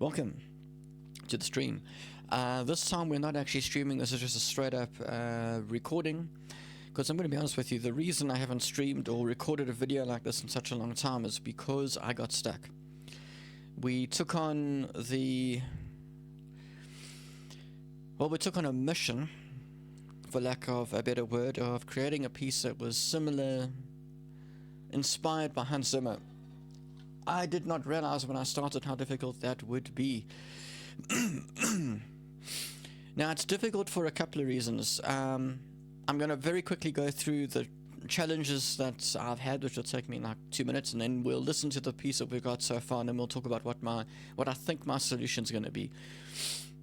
Welcome to the stream. This time we're not actually streaming, this is just a straight up recording, because I'm going to be honest with you, the reason I haven't streamed or recorded a video like this in such a long time is because I got stuck. We took on a mission, for lack of a better word, of creating a piece that was similar, inspired by Hans Zimmer. I did not realize when I started how difficult that would be. Now, it's difficult for a couple of reasons. I'm going to very quickly go through the challenges that I've had, which will take me like 2 minutes, and then we'll listen to the piece that we've got so far, and then we'll talk about what I think my solution is going to be.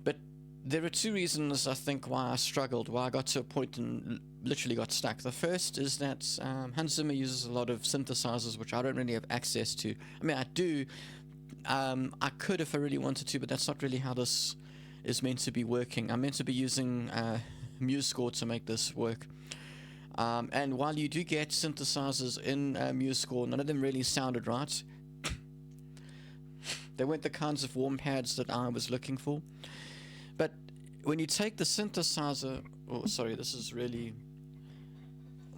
But there are two reasons I think why I struggled, why I got to a point and literally got stuck. The first is that Hans Zimmer uses a lot of synthesizers, which I don't really have access to. I mean, I do. I could if I really wanted to, but that's not really how this is meant to be working. I'm meant to be using MuseScore to make this work. And while you do get synthesizers in MuseScore, none of them really sounded right. They weren't the kinds of warm pads that I was looking for. But when you take the synthesizer... Oh, sorry, this is really...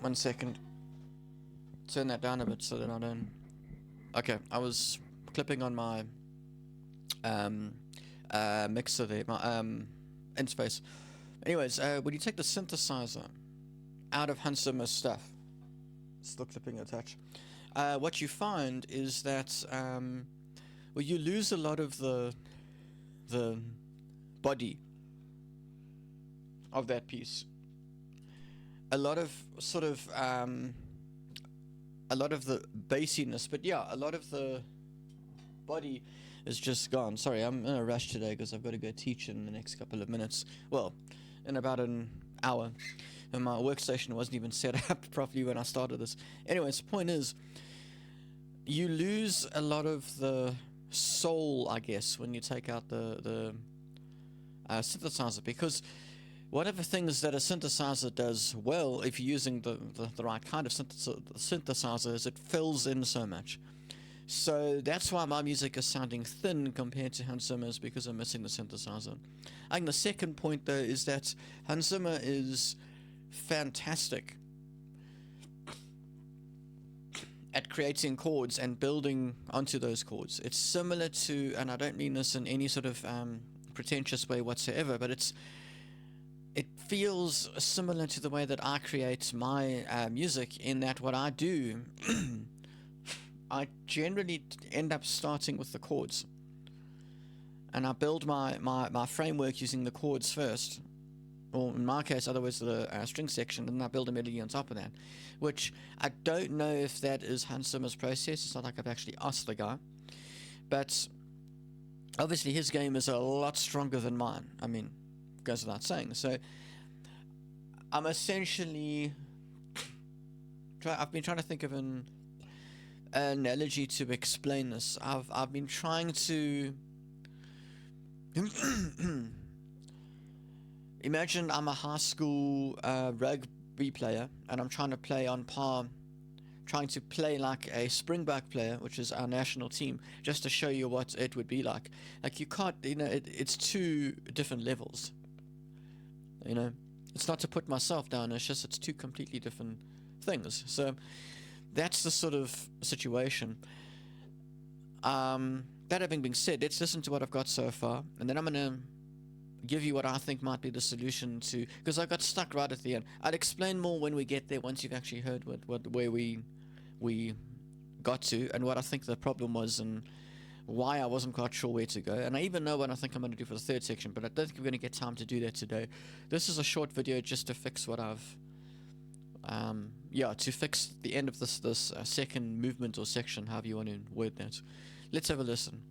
1 second. Turn that down a bit so that I don't... Okay, I was clipping on my mixer there, my interface. Anyways, when you take the synthesizer out of Hans Zimmer's stuff, still clipping attached, what you find is that well, you lose a lot of the body of that piece. A lot of sort of a lot of the bassiness, but yeah, a lot of the body is just gone. Sorry, I'm in a rush today because I've got to go teach in the next couple of minutes. Well, in about an hour. And my workstation wasn't even set up properly when I started this. Anyways, the point is, you lose a lot of the soul, I guess, when you take out the synthesizer, because one of the things that a synthesizer does well, if you're using the right kind of synthesizer, is it fills in so much. So that's why my music is sounding thin compared to Hans Zimmer's, because I'm missing the synthesizer. I think the second point, though, is that Hans Zimmer is fantastic at creating chords and building onto those chords. It's similar to, and I don't mean this in any sort of pretentious way whatsoever, but it feels similar to the way that I create my music, in that what I do, I generally end up starting with the chords. And I build my framework using the chords first. Or in my case, otherwise the string section, and I build a melody on top of that. Which, I don't know if that is Hans Zimmer's process. It's not like I've actually asked the guy. But obviously his game is a lot stronger than mine. I mean, goes without saying. So I'm essentially I've been trying to think of an analogy to explain this. I've been trying to imagine I'm a high school rugby player, and I'm trying to play on par, trying to play like a Springbok player, which is our national team, just to show you what it would be like. Like, you can't, it's two different levels. It's not to put myself down, it's just it's two completely different things. So that's the sort of situation. That having been said, let's listen to what I've got so far, and then I'm going to give you what I think might be the solution to, because I got stuck right at the end. I'll explain more when we get there, once you've actually heard where we got to, and what I think the problem was, and why I wasn't quite sure where to go. And I even know what I think I'm going to do for the third section, but I don't think we're going to get time to do that today. This is a short video just to fix what I've to fix the end of this second movement or section, however you want to word that. Let's have a listen.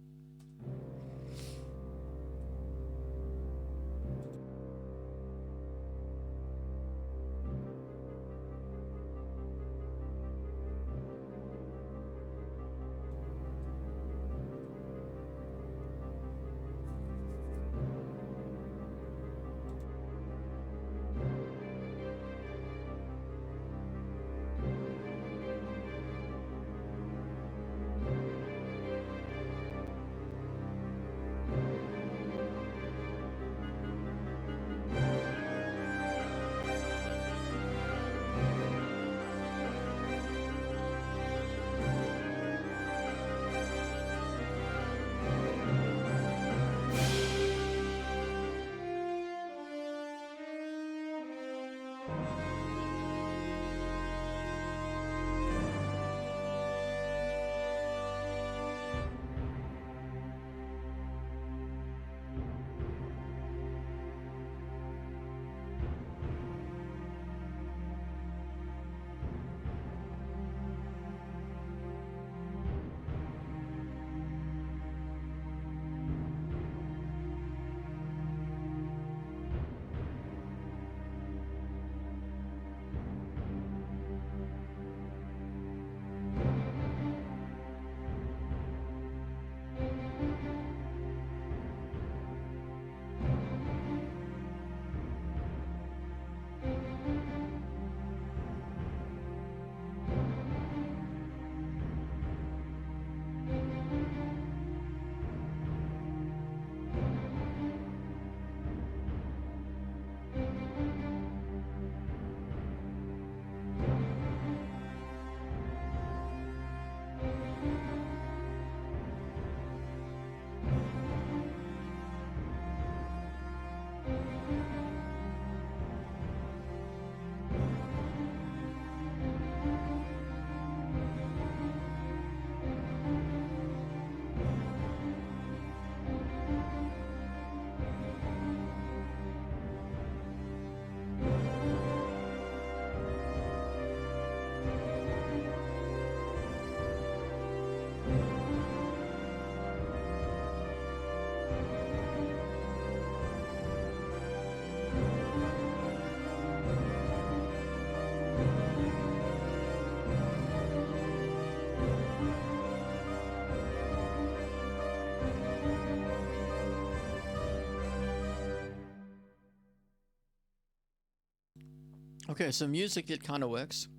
Okay, so musically it kind of works.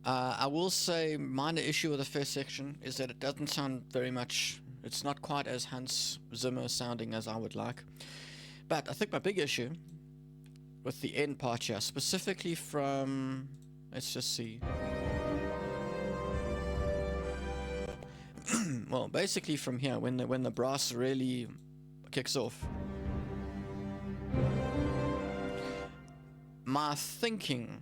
I will say minor issue with the first section is that it doesn't sound very much, it's not quite as Hans Zimmer sounding as I would like. But I think my big issue with the end part here, specifically from, let's just see. Well, basically from here, when the brass really kicks off, my thinking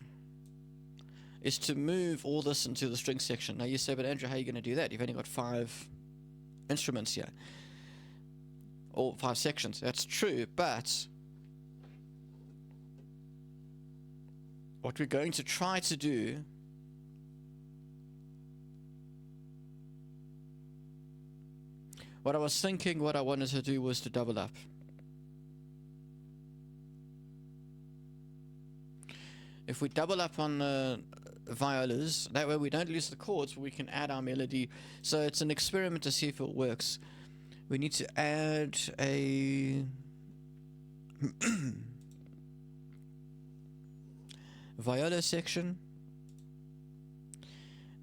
is to move all this into the string section. Now you say, but Andrew, how are you going to do that? You've only got 5 instruments here, or 5 sections. That's true, but what we're going to try to do what I was thinking, what I wanted to do was to double up. If we double up on the violas, that way we don't lose the chords, but we can add our melody. So it's an experiment to see if it works. We need to add a viola section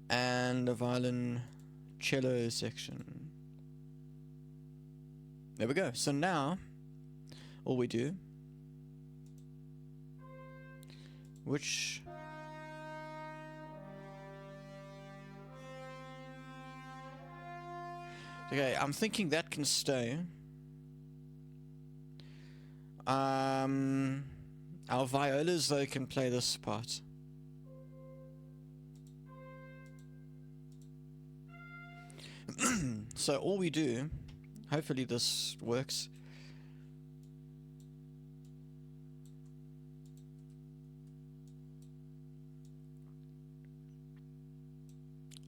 and a violin cello section. There we go. So now all we do, which okay, I'm thinking that can stay. Our violas though can play this part. So all we do, hopefully this works.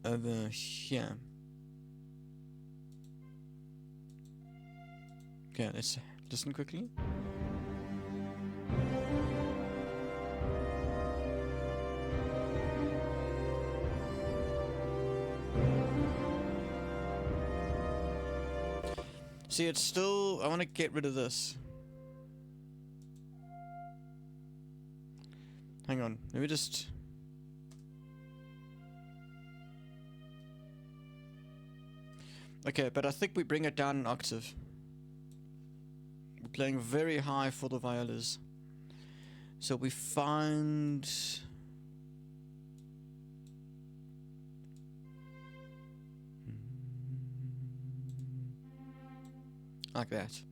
Over here. Okay, let's listen quickly. See, it's still, I want to get rid of this. Hang on, let me just... Okay, but I think we bring it down an octave. We're playing very high for the violas. So we find... like that.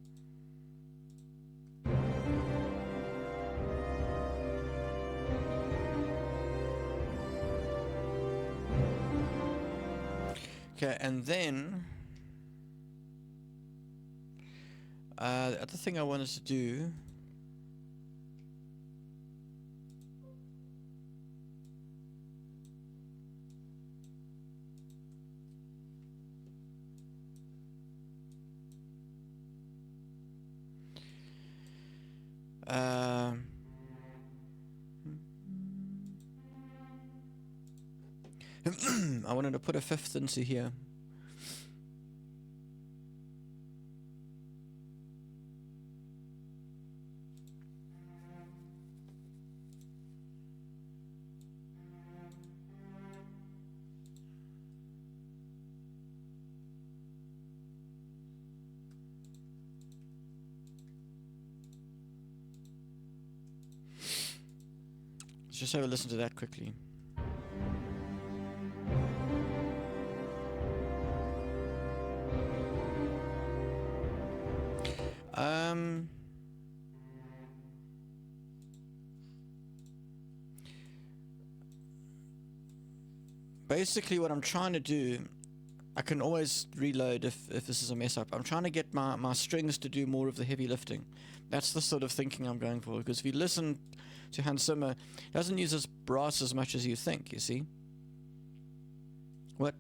Okay, and then the other thing I wanted to do I wanted to put a 5th into here. Let's just have a listen to that quickly. Basically what I'm trying to do, I can always reload if this is a mess up. I'm trying to get my strings to do more of the heavy lifting. That's the sort of thinking I'm going for, because if you listen to Hans Zimmer, he doesn't use his brass as much as you think, you see? What?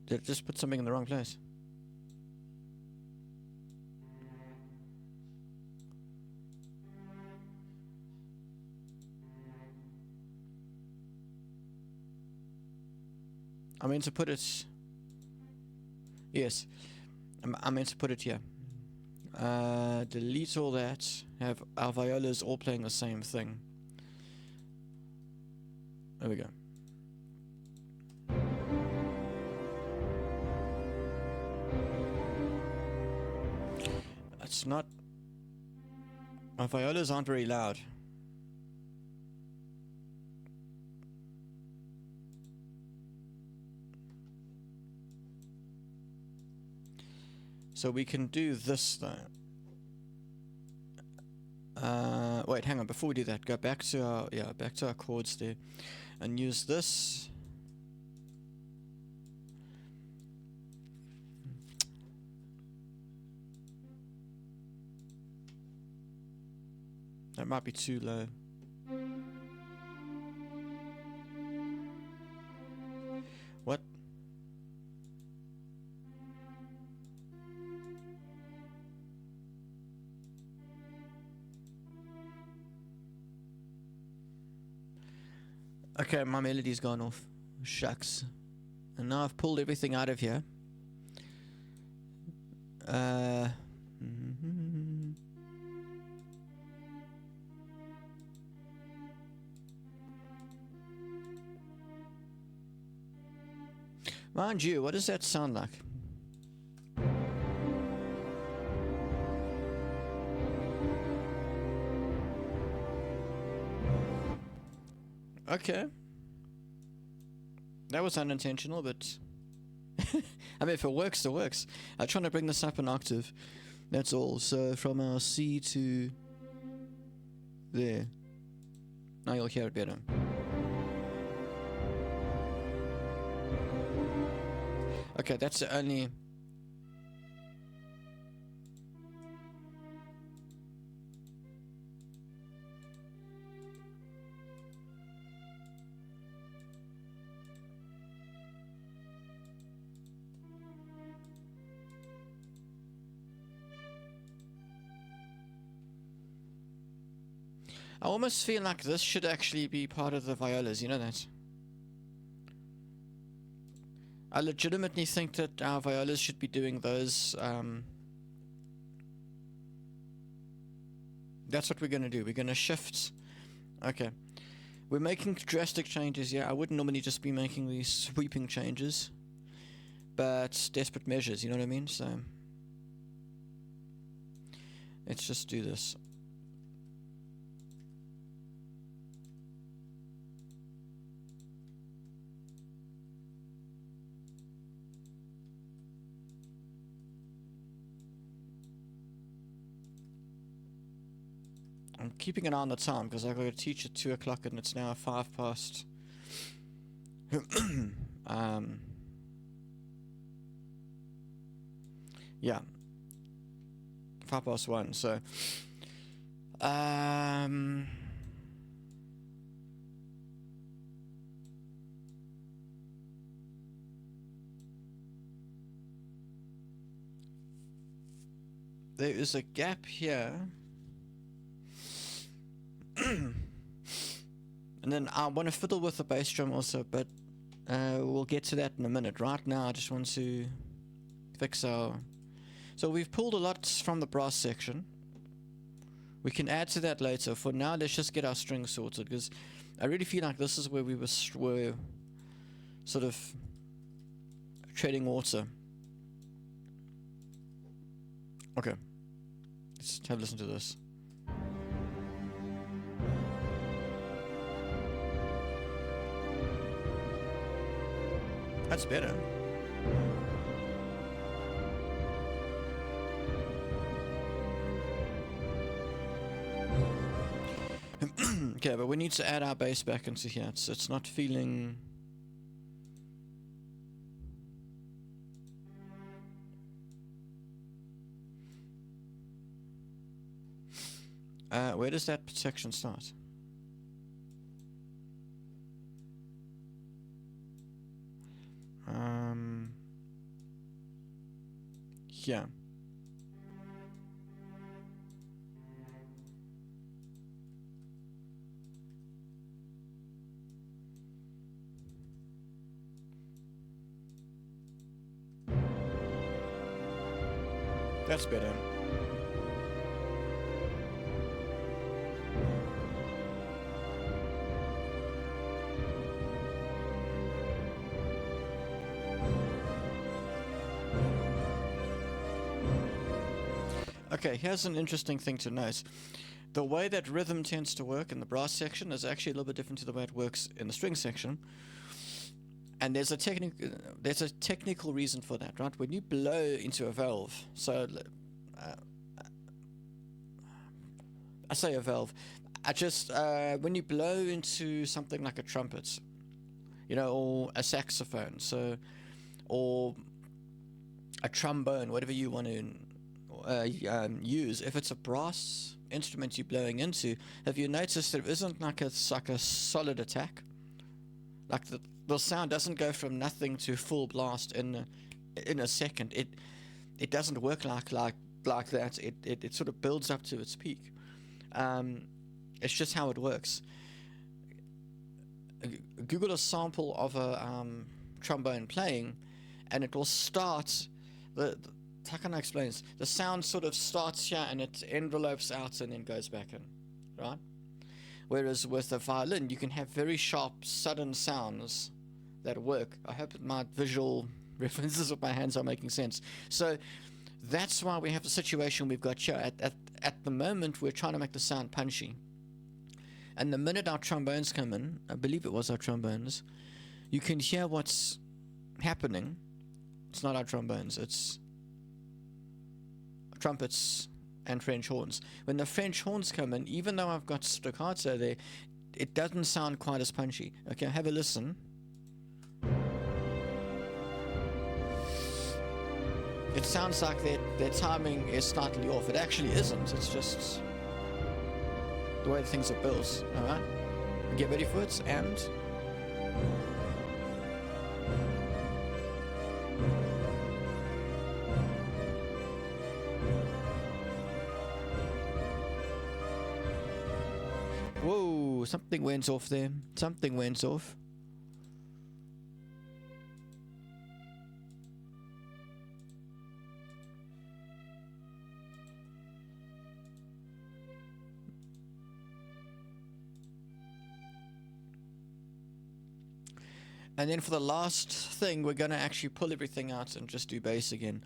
Did it just put something in the wrong place? I'm meant to put it... Yes. I meant to put it here. Delete all that. Have our violas all playing the same thing. There we go. It's not... My violas aren't very loud. So we can do this though. Wait, hang on. Before we do that, go back to our chords there, and use this. That might be too low. What? Okay, my melody's gone off. Shucks. And now I've pulled everything out of here. Mind you, what does that sound like? Okay. That was unintentional, but... I mean, if it works, it works. I'm trying to bring this up an octave. That's all. So, from our C to... there. Now you'll hear it better. Okay, that's the only... I almost feel like this should actually be part of the violas, you know that? I legitimately think that our violas should be doing those, that's what we're going to do. We're going to shift. Okay. We're making drastic changes, yeah. I wouldn't normally just be making these sweeping changes, but desperate measures, you know what I mean? So, let's just do this. I'm keeping an eye on the time because I've got to teach at 2 o'clock and it's now 5 past. Yeah. 5 past 1, so. There is a gap here. And then I want to fiddle with the bass drum also, but we'll get to that in a minute. Right now I just want to fix our... So we've pulled a lot from the brass section. We can add to that later. For now, let's just get our strings sorted, because I really feel like this is where we were sort of treading water. Okay, let's have a listen to this. That's better. Okay, but we need to add our bass back into here. It's not feeling... where does that section start? Here. That's better. Okay, here's an interesting thing to note. The way that rhythm tends to work in the brass section is actually a little bit different to the way it works in the string section. And there's a technical reason for that, right? When you blow into a valve, so I say a valve, when you blow into something like a trumpet, you know, or a saxophone, or a trombone, whatever you want to use. If it's a brass instrument you're blowing into, have you noticed there isn't like a solid attack? Like the sound doesn't go from nothing to full blast in a second. It doesn't work like that. It sort of builds up to its peak. It's just how it works. Google a sample of a trombone playing, and it will start. How can I explain this? The sound sort of starts here and it envelopes out and then goes back in, right? Whereas with a violin, you can have very sharp, sudden sounds that work. I hope my visual references with my hands are making sense. So that's why we have the situation we've got here. At the moment, we're trying to make the sound punchy. And the minute our trombones come in, I believe it was our trombones, you can hear what's happening. It's not our trombones, it's trumpets and French horns. When the French horns come in, even though I've got staccato there, it doesn't sound quite as punchy. Okay, have a listen. It sounds like their timing is slightly off. It actually isn't. It's just the way things are built. Alright? Get ready for it, and whoa, something went off there. Something went off. And then for the last thing, we're going to actually pull everything out and just do bass again.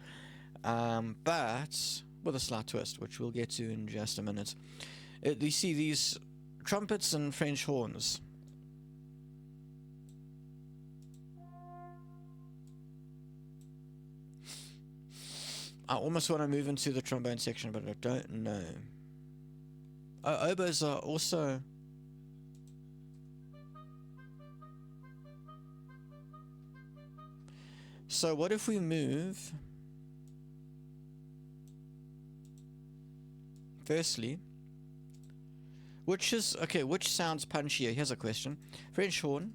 But with a slight twist, which we'll get to in just a minute. You see these trumpets and French horns. I almost want to move into the trombone section, but I don't know. Oboes are also... So what if we move... Firstly... Which sounds punchier? Here's a question. French horn.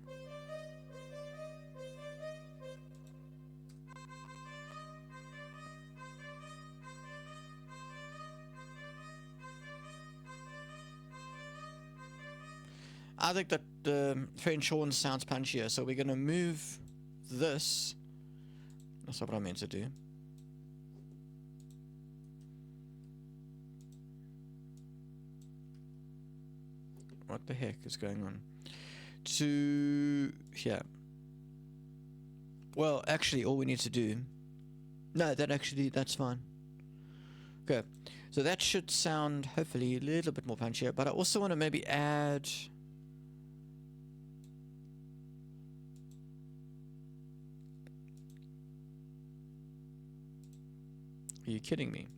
I think that the French horn sounds punchier, so we're going to move this. That's not what I meant to do. What the heck is going on? To here. Well, actually, all we need to do... No, that's fine. Okay. So that should sound, hopefully, a little bit more punchier. But I also want to maybe add... Are you kidding me?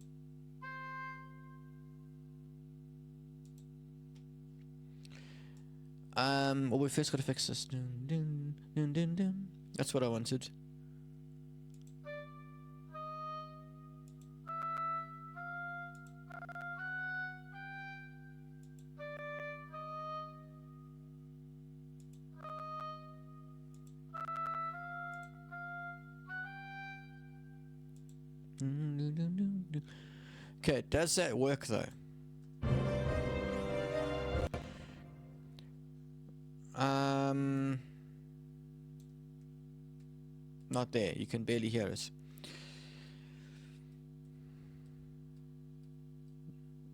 Well, we first got to fix this. Dun, dun, dun, dun, dun. That's what I wanted. Okay, does that work though? Not there. You can barely hear it.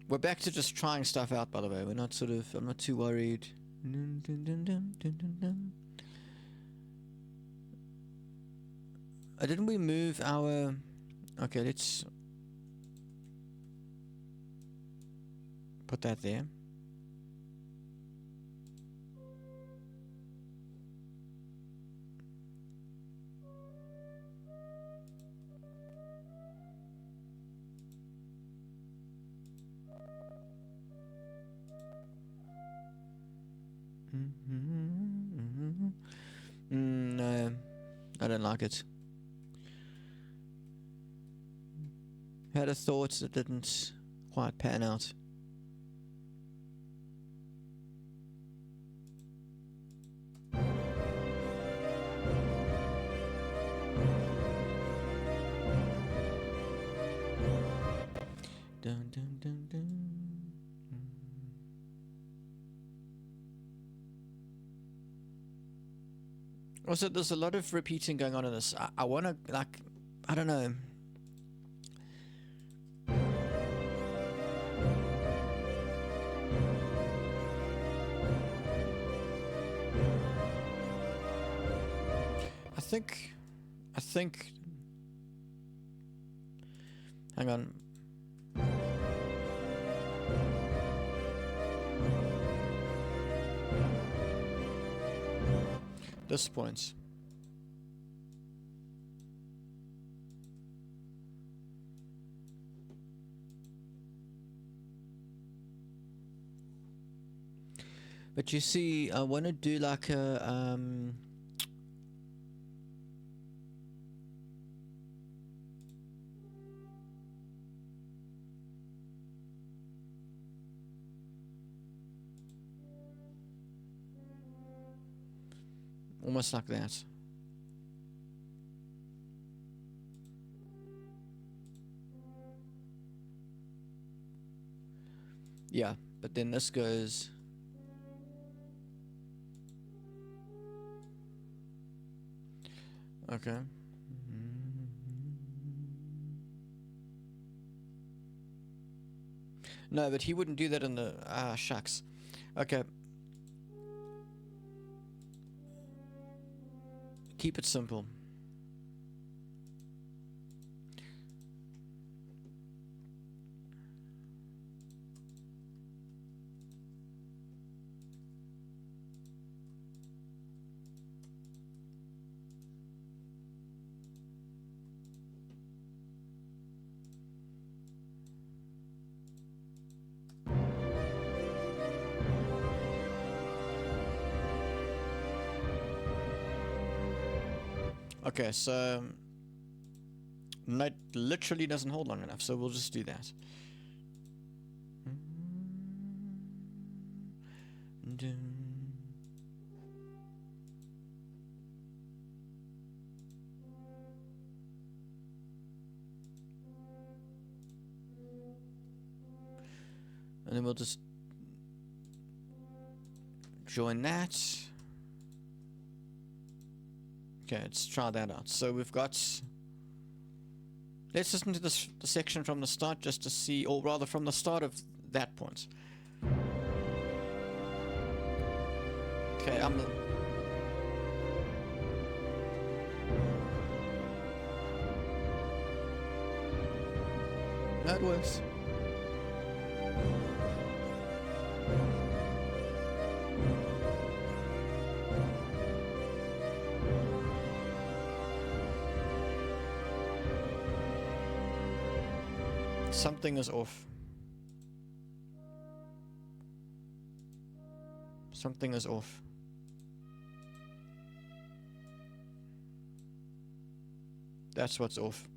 We're back to just trying stuff out, by the way. We're not sort of, I'm not too worried. Didn't we move our... Okay, let's put that there. No, I don't like it. Had a thought that didn't quite pan out. Dun, dun, dun, dun. Also, there's a lot of repeating going on in this. I want to, like, I don't know. I think, hang on. This point. But you see, I want to do like a almost like that. Yeah, but then this goes. Okay. No, but he wouldn't do that in the... Ah, shucks. Okay. Keep it simple. Okay, so night literally doesn't hold long enough, so we'll just do that. And then we'll just join that. Okay, let's try that out. So we've got... Let's listen to this the section from the start just to see, or rather from the start of that point. Okay, that works. Something is off. Something is off. That's what's off.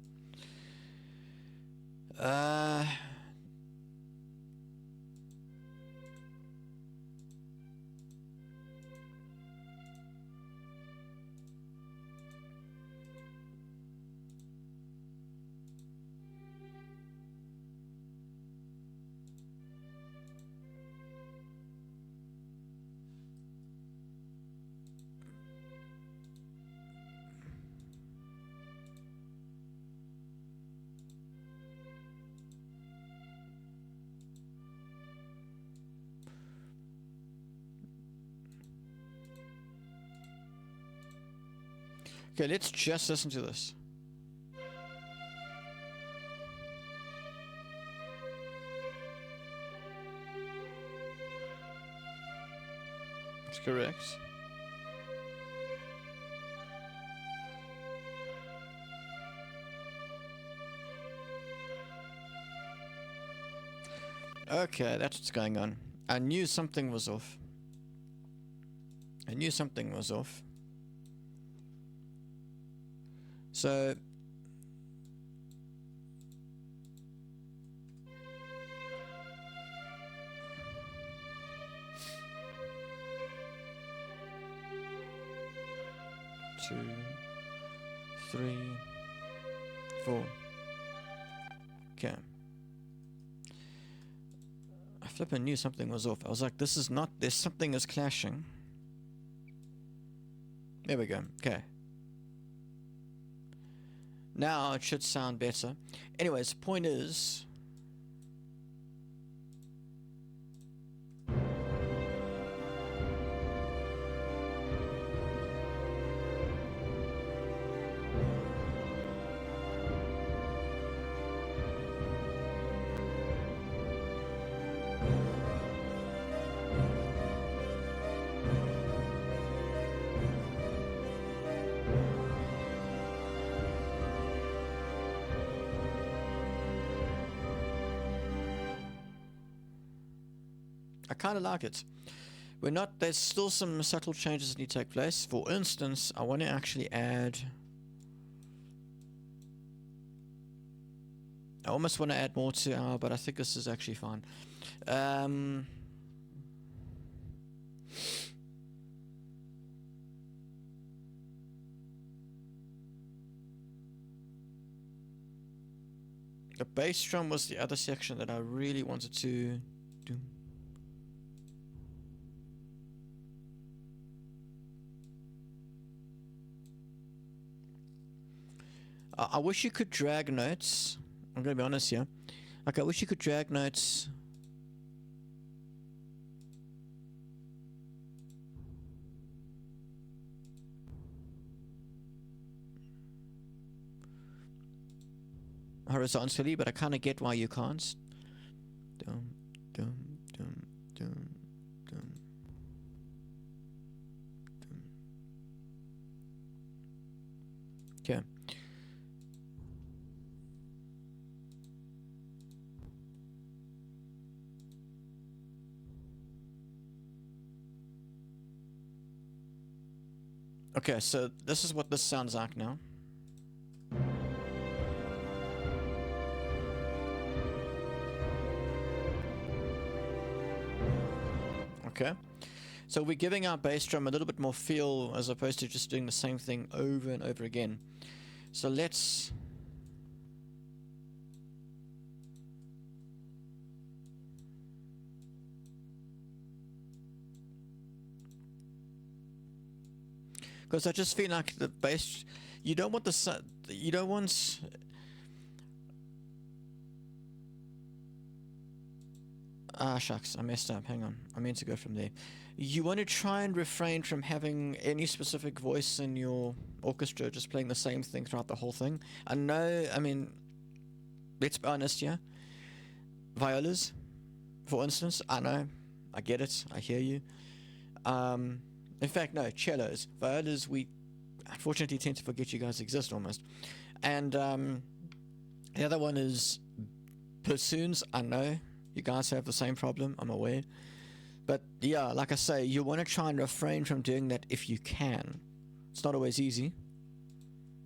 Okay, let's just listen to this. That's correct. Okay, that's what's going on. I knew something was off. I knew something was off. So two, three, four. Okay. I flippin' knew something was off. I was like, this is not, there's something is clashing. There we go. Okay. Now it should sound better. Anyways, point is, I kind of like it. We're not, there's still some subtle changes that need to take place. For instance, I want to actually add, I almost want to add more to our, but I think this is actually fine. The bass drum was the other section that I really wanted to do. I wish you could drag notes. I'm going to be honest here. Like, I wish you could drag notes. Horizontally, but I kind of get why you can't. Dum, dum, dum, dum, dum, dum. Okay. Okay, so this is what this sounds like now. Okay, so we're giving our bass drum a little bit more feel as opposed to just doing the same thing over and over again. So let's because I just feel like the bass, you don't want the, you don't want, ah shucks, I messed up, hang on, I meant to go from there. You want to try and refrain from having any specific voice in your orchestra just playing the same thing throughout the whole thing. I know, I mean, let's be honest here, violas, for instance, I know, I get it, I hear you. In fact, no, cellos. Violas, we unfortunately tend to forget you guys exist almost. And the other one is bassoons. I know you guys have the same problem, I'm aware. But yeah, like I say, you want to try and refrain from doing that if you can. It's not always easy.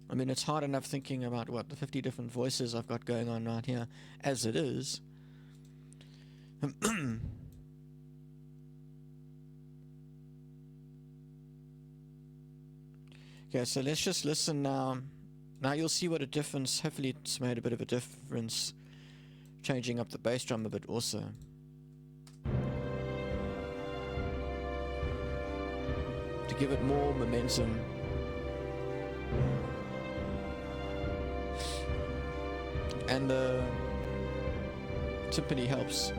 I mean, it's hard enough thinking about, what, the 50 different voices I've got going on right here, as it is. Okay, so let's just listen now. Now you'll see what a difference, hopefully it's made a bit of a difference, changing up the bass drum a bit also. To give it more momentum. And the timpani helps.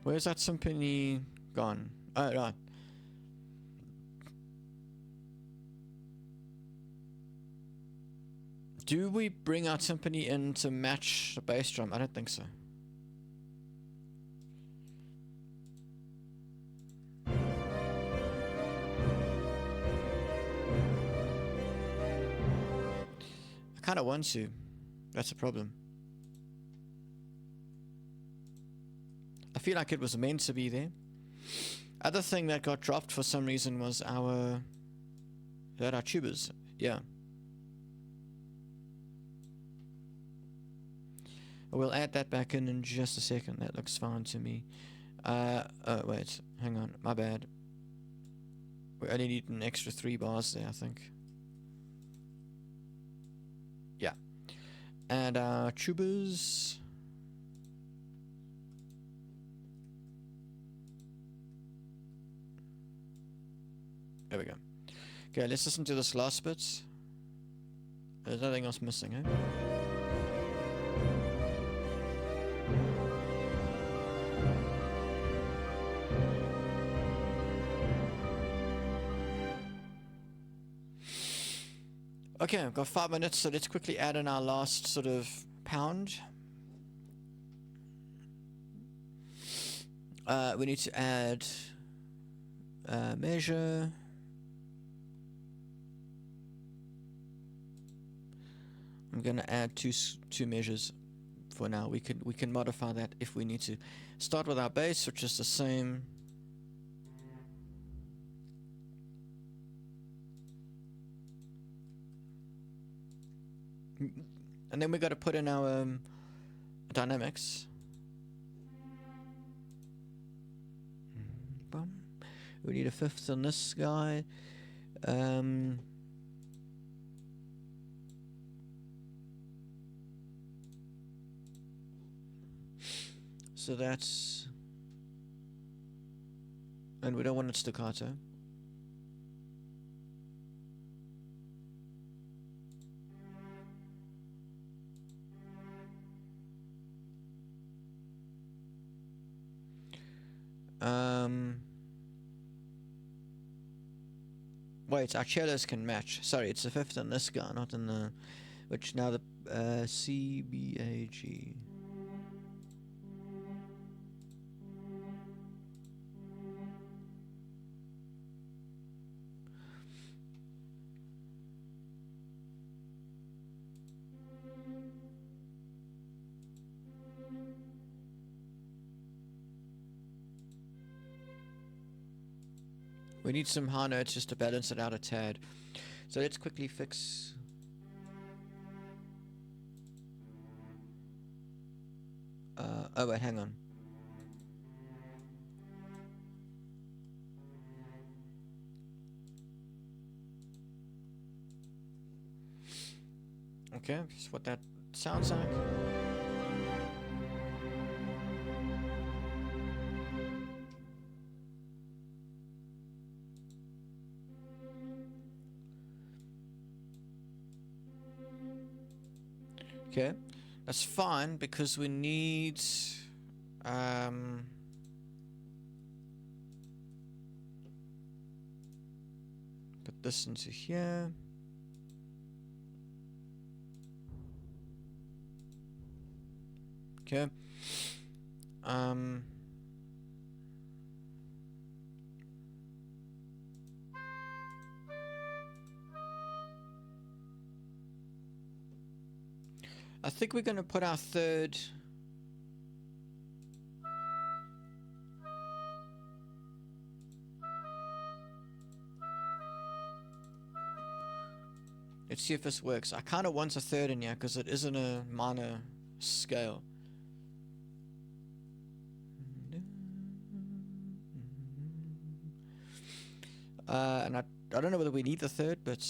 Where's that symphony gone? Oh, right. Do we bring our symphony in to match the bass drum? I don't think so. I kind of want to. That's a problem. I feel like it was meant to be there. Other thing that got dropped for some reason was our tubas. Yeah. We'll add that back in just a second. That looks fine to me. Oh, wait. Hang on. My bad. We only need an extra 3 bars there, I think. Yeah. And our tubas. There we go. Okay, let's listen to this last bit. There's nothing else missing, eh? Okay, I've got 5 minutes, so let's quickly add in our last sort of pound. We need to add measure. I'm gonna add two measures for now. We can modify that if we need to. Start with our bass, which is the same. And then we got to put in our dynamics. We need a 5th on this guy. So that's, and we don't want it staccato. Wait, our cellos can match. Sorry, it's the 5th on this guy, not in the, which now the C, B, A, G. We need some high notes just to balance it out a tad. So let's quickly fix. Oh wait, hang on. Okay, that's what that sounds like. Okay, that's fine because we need put this into here. Okay. I think we're going to put our 3rd. Let's see if this works. I kind of want a 3rd in here because it isn't a minor scale. And I don't know whether we need the 3rd, but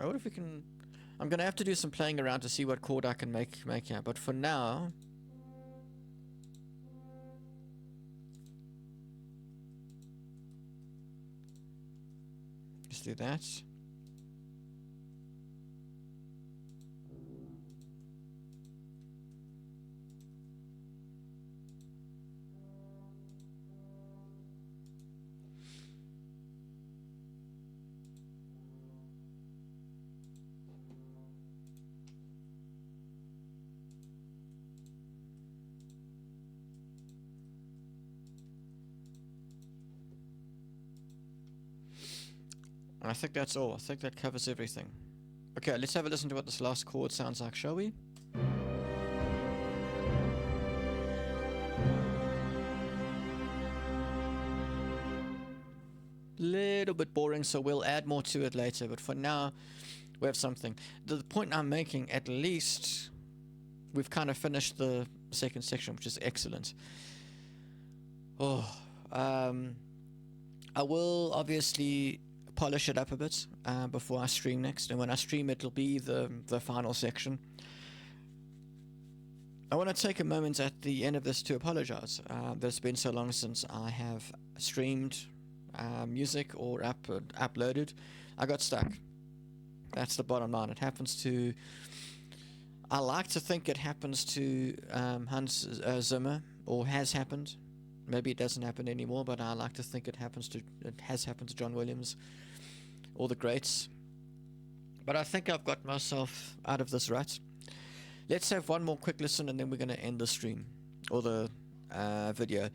I wonder if we can. I'm gonna have to do some playing around to see what chord I can make here. But for now, just do that. I think that's all. I think that covers everything. Okay, let's have a listen to what this last chord sounds like, shall we? Little bit boring, so we'll add more to it later, but for now we have something. The point I'm making, at least we've kind of finished the second section, which is excellent. I will obviously polish it up a bit before I stream next, and when I stream it'll be the final section. I want to take a moment at the end of this to apologize. It's been so long since I have streamed music or uploaded. I got stuck. That's the bottom line. It happens to... I like to think it happens to Hans Zimmer, or has happened. Maybe it doesn't happen anymore, but I like to think it has happened to John Williams, all the greats. But I think I've got myself out of this rut. Let's have one more quick listen, and then we're going to end the stream, or the video.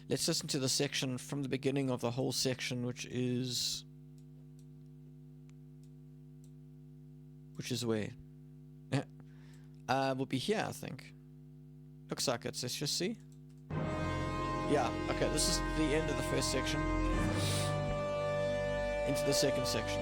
Let's listen to the section from the beginning of the whole section, which is where? Will be here, I think. Looks like it. Let's just see. Yeah, okay, this is the end of the first section. Into the second section.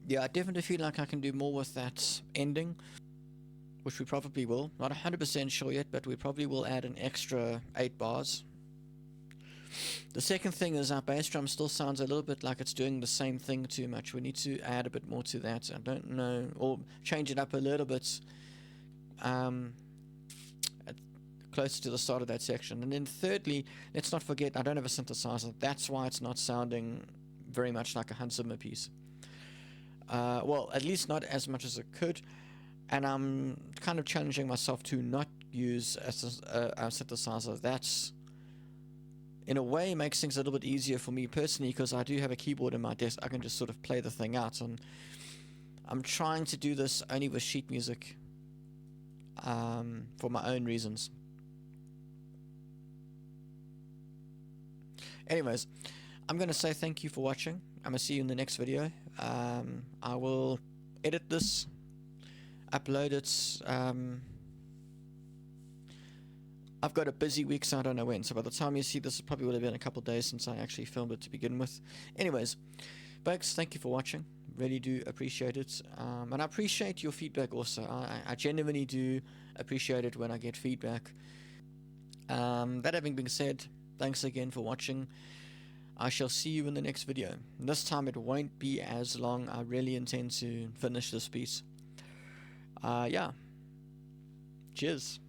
Yeah, I definitely feel like I can do more with that ending, which we probably will. Not 100% sure yet, but we probably will add an extra 8 bars. The second thing is our bass drum still sounds a little bit like it's doing the same thing too much. We need to add a bit more to that. I don't know, or change it up a little bit closer to the start of that section. And then thirdly, let's not forget, I don't have a synthesizer. That's why it's not sounding very much like a Hans Zimmer piece. Well, at least not as much as it could, and I'm kind of challenging myself to not use a synthesizer. That's, in a way, makes things a little bit easier for me personally, because I do have a keyboard in my desk. I can just sort of play the thing out, and I'm trying to do this only with sheet music for my own reasons. Anyways, I'm going to say thank you for watching. I'm going to see you in the next video. I will edit this, upload it. I've got a busy week, so I don't know when. So by the time you see this, it probably would have been a couple of days since I actually filmed it to begin with. Anyways, folks, thank you for watching. Really do appreciate it. And I appreciate your feedback also. I genuinely do appreciate it when I get feedback. That having been said, thanks again for watching. I shall see you in the next video. This time it won't be as long. I really intend to finish this piece. Yeah. Cheers.